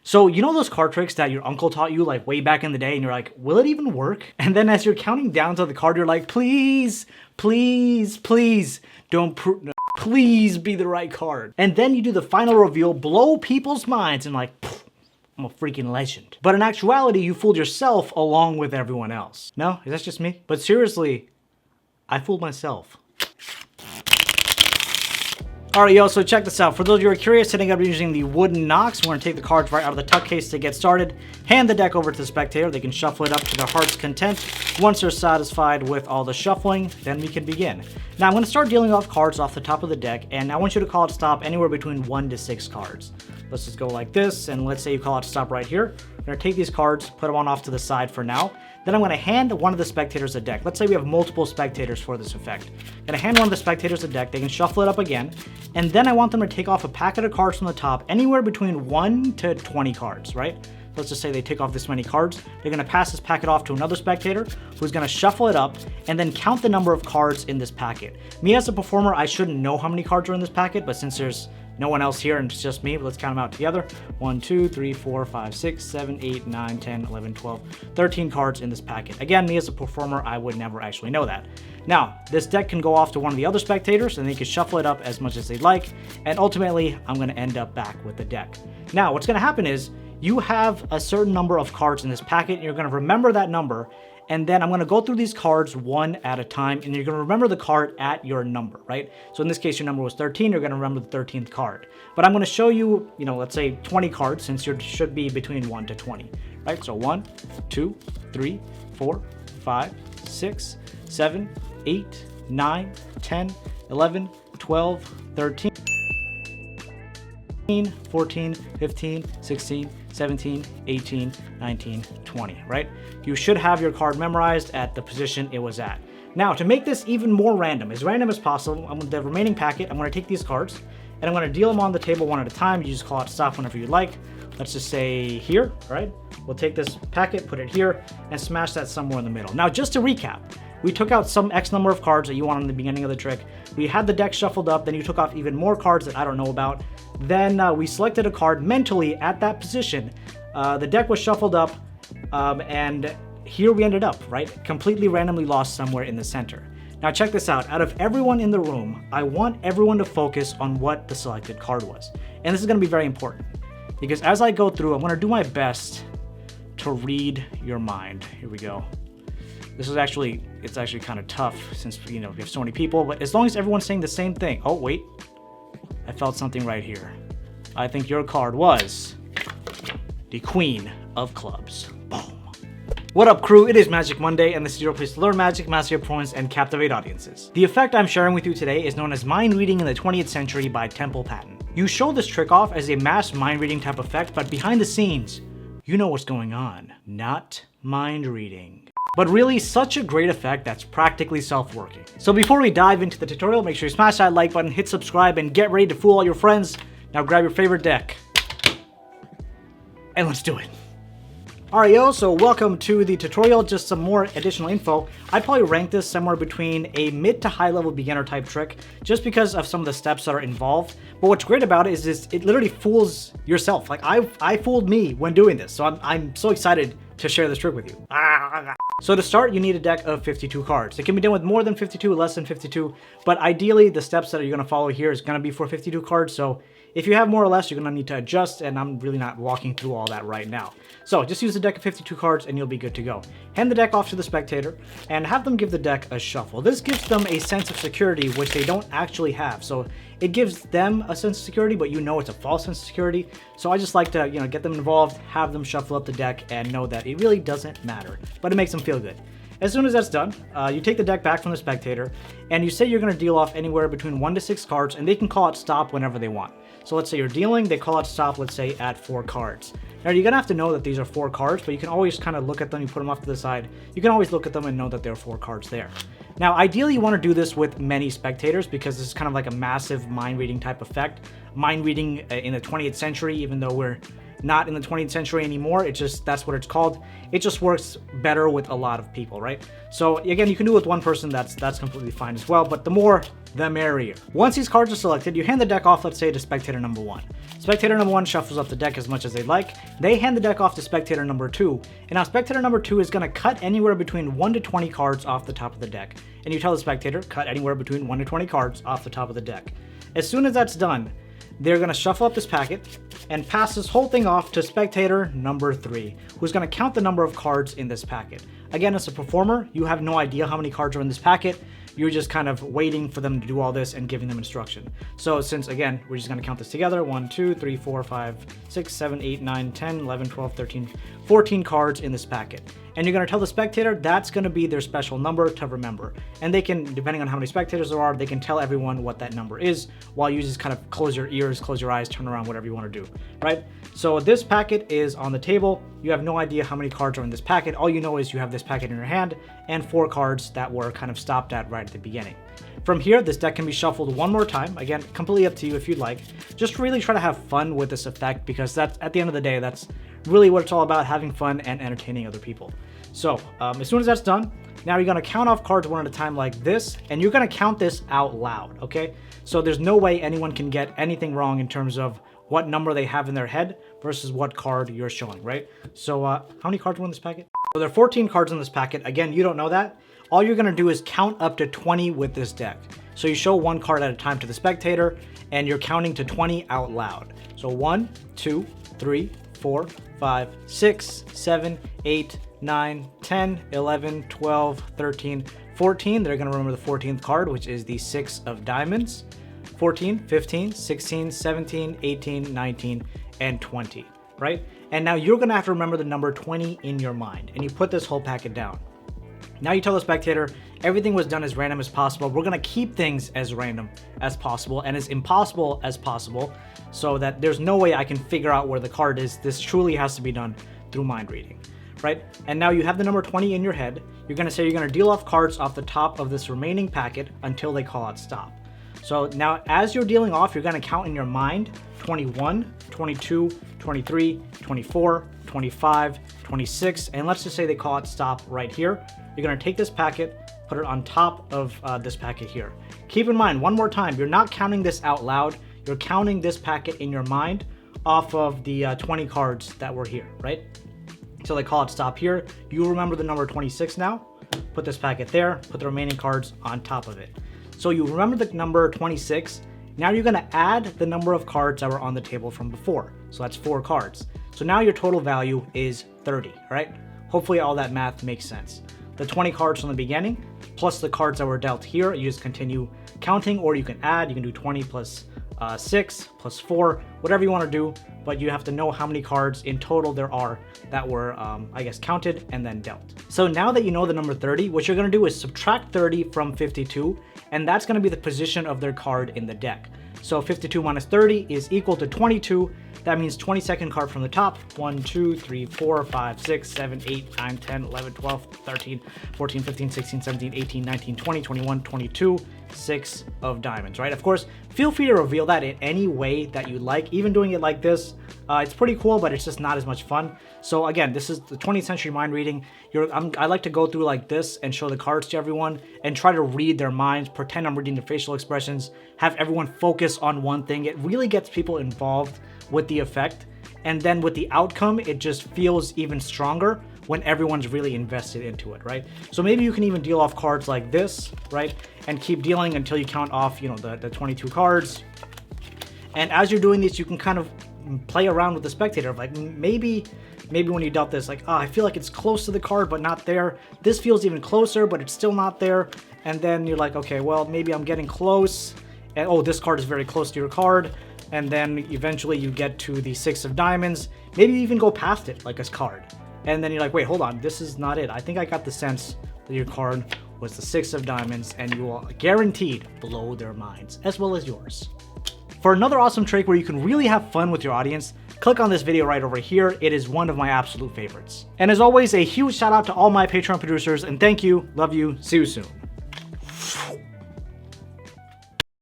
So you know those card tricks that your uncle taught you like way back in the day and you're like, will it even work? And then as you're counting down to the card, you're like, please, please, please please be the right card. And then you do the final reveal, blow people's minds and like, I'm a freaking legend. But in actuality, you fooled yourself along with everyone else. No, is that just me? But seriously, I fooled myself. Alright, yo, so check this out. For those of you who are curious, today I'm using the wooden knocks. We're going to take the cards right out of the tuck case to get started. Hand the deck over to the spectator. They can shuffle it up to their heart's content. Once they're satisfied with all the shuffling, then we can begin. Now, I'm going to start dealing off cards off the top of the deck, and I want you to call it stop anywhere between 1 to 6 cards. Let's just go like this, and let's say you call it stop right here. I'm going to take these cards, put them on off to the side for now. Then I'm going to hand one of the spectators a deck. Let's say we have multiple spectators for this effect. I'm going to hand one of the spectators a deck. They can shuffle it up again. And then I want them to take off a packet of cards from the top, anywhere between 1 to 20 cards, right? Let's just say they take off this many cards. They're going to pass this packet off to another spectator who's going to shuffle it up and then count the number of cards in this packet. Me as a performer, I shouldn't know how many cards are in this packet, but since there's no one else here and it's just me, let's count them out together. 1, 2, 3, 4, 5, 6, 7, 8, 9, 10, 11, 12, 13 cards in this packet. Again, me as a performer, I would never actually know that. Now, this deck can go off to one of the other spectators and they can shuffle it up as much as they'd like. And ultimately, I'm going to end up back with the deck. Now, what's going to happen is you have a certain number of cards in this packet and you're going to remember that number. And then I'm going to go through these cards one at a time, and you're going to remember the card at your number, right? So in this case, your number was 13. You're going to remember the 13th card. But I'm going to show you, let's say 20 cards, since you should be between 1 to 20, right? So 1, 2, 3, 4, 5, 6, 7, 8, 9, 10, 11, 12, 13, 14, 15, 16, 17, 18, 19, 20, right? You should have your card memorized at the position it was at. Now, to make this even more random as possible, I'm with the remaining packet, I'm going to take these cards, and I'm going to deal them on the table one at a time. You just call it stop whenever you like. Let's just say here, right? We'll take this packet, put it here, and smash that somewhere in the middle. Now, just to recap, we took out some X number of cards that you want in the beginning of the trick. We had the deck shuffled up, then you took off even more cards that I don't know about. Then we selected a card mentally at that position. The deck was shuffled up, and here we ended up, right? Completely randomly lost somewhere in the center. Now check this out. Out of everyone in the room, I want everyone to focus on what the selected card was. And this is going to be very important, because as I go through, I'm going to do my best to read your mind. Here we go. It's actually kind of tough since, we have so many people, but as long as everyone's saying the same thing. Oh, wait. I felt something right here. I think your card was the Queen of Clubs. Boom. What up, crew? It is Magic Monday, and this is your place to learn magic, master your opponents, and captivate audiences. The effect I'm sharing with you today is known as mind reading in the 20th century by Temple Patton. You show this trick off as a mass mind reading type effect, but behind the scenes, you know what's going on. Not mind reading. But really, such a great effect that's practically self-working. So before we dive into the tutorial, make sure you smash that like button, hit subscribe, and get ready to fool all your friends. Now grab your favorite deck, and let's do it. Alright, yo, so welcome to the tutorial. Just some more additional info. I'd probably rank this somewhere between a mid to high level beginner type trick, just because of some of the steps that are involved. But what's great about it is it literally fools yourself. Like I fooled me when doing this, so I'm so excited to share this trick with you. So to start, you need a deck of 52 cards. It can be done with more than 52, less than 52, but ideally the steps that you're going to follow here is going to be for 52 cards. So if you have more or less, you're going to need to adjust, and I'm really not walking through all that right now. So just use a deck of 52 cards and you'll be good to go. Hand the deck off to the spectator and have them give the deck a shuffle. This gives them a sense of security, which they don't actually have. So it gives them a sense of security, but it's a false sense of security. So I just like to, get them involved, have them shuffle up the deck, and know that it really doesn't matter, but it makes them feel good. As soon as that's done, you take the deck back from the spectator, and you say you're going to deal off anywhere between 1 to 6 cards, and they can call it stop whenever they want. So let's say you're dealing, they call it stop, let's say at 4 cards. Now you're going to have to know that these are 4 cards, but you can always kind of look at them, you put them off to the side. You can always look at them and know that there are 4 cards there. Now ideally you want to do this with many spectators, because this is kind of like a massive mind reading type effect. Mind reading in the 20th century, even though we're not in the 20th century anymore. It's just, that's what it's called. It just works better with a lot of people, right? So again, you can do it with one person, that's completely fine as well, but the more, the merrier. Once these cards are selected, you hand the deck off, let's say, to spectator number 1. Spectator number 1 shuffles up the deck as much as they like. They hand the deck off to spectator number 2, and now spectator number 2 is going to cut anywhere between 1 to 20 cards off the top of the deck. And you tell the spectator, cut anywhere between 1 to 20 cards off the top of the deck. As soon as that's done, they're going to shuffle up this packet and pass this whole thing off to spectator number 3, who's going to count the number of cards in this packet. Again, as a performer, you have no idea how many cards are in this packet. You're just kind of waiting for them to do all this and giving them instruction. So since, again, we're just going to count this together, 1, 2, 3, 4, 5, 6, 7, 8, 9, 10, 11, 12, 13, 14 cards in this packet. And you're going to tell the spectator that's going to be their special number to remember. And they can, depending on how many spectators there are, they can tell everyone what that number is, while you just kind of close your ears, close your eyes, turn around, whatever you want to do, right? So this packet is on the table. You have no idea how many cards are in this packet. All you know is you have this packet in your hand and 4 cards that were kind of stopped at right at the beginning. From here, this deck can be shuffled one more time. Again, completely up to you if you'd like. Just really try to have fun with this effect, because that's, at the end of the day, that's really what it's all about, having fun and entertaining other people. So as soon as that's done, now you're going to count off cards one at a time like this, and you're going to count this out loud, okay? So there's no way anyone can get anything wrong in terms of what number they have in their head versus what card you're showing, right? So how many cards were in this packet? So there are 14 cards in this packet. Again, you don't know that. All you're going to do is count up to 20 with this deck. So you show one card at a time to the spectator, and you're counting to 20 out loud. So 1, 2, 3, 4, 5, 6, 7, 8, 9, 10, 11, 12, 13, 14. They're going to remember the 14th card, which is the 6 of diamonds. 14, 15, 16, 17, 18, 19, and 20, right? And now you're going to have to remember the number 20 in your mind, and you put this whole packet down. Now you tell the spectator, everything was done as random as possible. We're going to keep things as random as possible and as impossible as possible, so that there's no way I can figure out where the card is. This truly has to be done through mind reading, right? And now you have the number 20 in your head. You're going to say you're going to deal off cards off the top of this remaining packet until they call out stop. So now as you're dealing off, you're going to count in your mind 21, 22, 23, 24, 25, 26, and let's just say they call out stop right here. You're going to take this packet, put it on top of this packet here. Keep in mind, one more time, you're not counting this out loud. You're counting this packet in your mind off of the 20 cards that were here, right? So they call it stop here. You remember the number 26 now. Put this packet there, put the remaining cards on top of it. So you remember the number 26. Now you're going to add the number of cards that were on the table from before. So that's 4 cards. So now your total value is 30, right? Hopefully all that math makes sense. The 20 cards from the beginning, plus the cards that were dealt here, you just continue counting, or you can add. You can do 20 plus 6 plus 4, whatever you want to do, but you have to know how many cards in total there are that were, I guess, counted and then dealt. So now that you know the number 30, what you're going to do is subtract 30 from 52, and that's going to be the position of their card in the deck. So 52 minus 30 is equal to 22. That means 22nd card from the top. 1, 2, 3, 4, 5, 6, 7, 8, 9, 10, 11, 12, 13, 14, 15, 16, 17, 18, 19, 20, 21, 22, 6 of diamonds, right? Of course, feel free to reveal that in any way that you like. Even doing it like this, it's pretty cool, but it's just not as much fun. So again, this is the 20th century mind reading. I like to go through like this and show the cards to everyone and try to read their minds, pretend I'm reading their facial expressions, have everyone focus on one thing. It really gets people involved with the effect, and then with the outcome, it just feels even stronger when everyone's really invested into it, right? So maybe you can even deal off cards like this, right? And keep dealing until you count off, you know, the 22 cards. And as you're doing this, you can kind of play around with the spectator, like maybe when you dealt this, like, oh, I feel like it's close to the card, but not there. This feels even closer, but it's still not there. And then you're like, okay, well, maybe I'm getting close. And oh, this card is very close to your card. And then eventually you get to the 6 of diamonds. Maybe you even go past it like a card. And then you're like, wait, hold on, this is not it. I think I got the sense that your card was the 6 of diamonds, and you will guaranteed blow their minds, as well as yours. For another awesome trick where you can really have fun with your audience, click on this video right over here. It is one of my absolute favorites. And as always, a huge shout out to all my Patreon producers, and thank you, love you, see you soon.